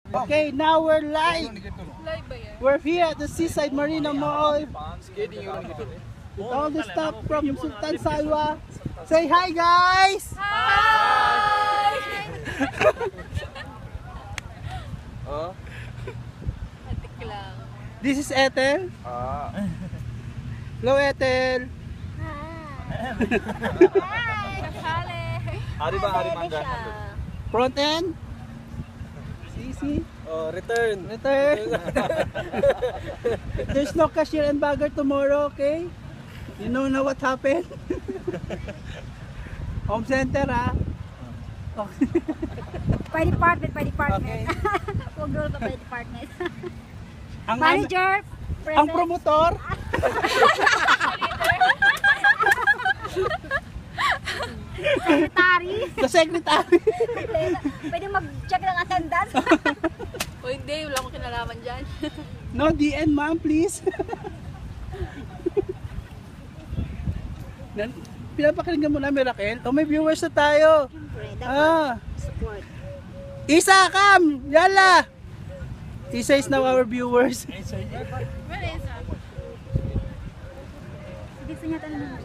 Okay, now we're live. Live ba yan? We're here at the Seaside Marina Mall. With all the stuff from Sultan Salwa. Say hi, guys! Hi! Oh. Atik lang. This is Ethel. Hello, Ethel. Kasali. Ari ba? Ari mangga. Front end. Easy. Oh, return. Return. There's no cashier and bagger tomorrow, okay? You know na what happened? Home center, ha? Okay. By department, by department. Okay. Huwag roll pa by department. Ang Manager, ang president. promotor. Secretary. The secretary. Pwede mag-check ng attendance. O hindi, wala akong kinalaman dyan. No DN, ma'am, please. Pinapakinggan mo namin, Raquel. Oh, may viewers na tayo. Siyempre, dapat Ah, support. Isa, come! Yala! Isa is now our viewers. Wala yun sa Gusto niya tanong.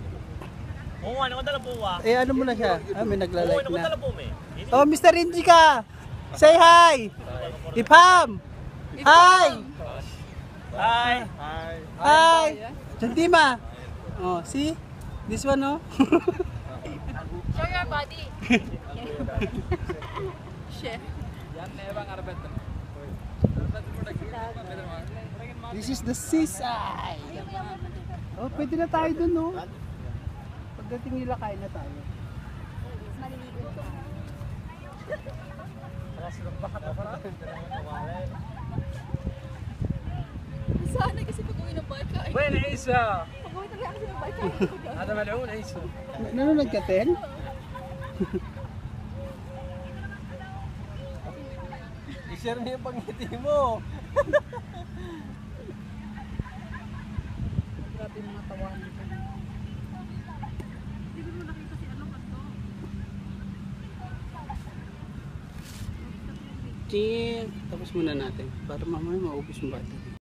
Oo, ano ko dala po wa? Eh, ano mo na siya? Ah, may nagla-like Ano ko na. dala po me? Oh, Mr. Indika! Say hi! Ipham! Hi! Hi. Hi! Chantima! Oh, see? This one, oh. show your body. Chef. This is the seaside. Oh, pwede na tayo dun, no? Pagdating nila, kain na tayo. Maliligo ka. Sana kasi pag-uwi ng bike ay. Bueno, Isa. Pag-uwi talaga kasi ng bike ay. Ada malun, Isa. Nanonood ka, Ten? I-share niyo yung pangiti mo. Grabe yung mga tawanan nito. Ching! Tapos muna natin para mamaya maubos yung battery.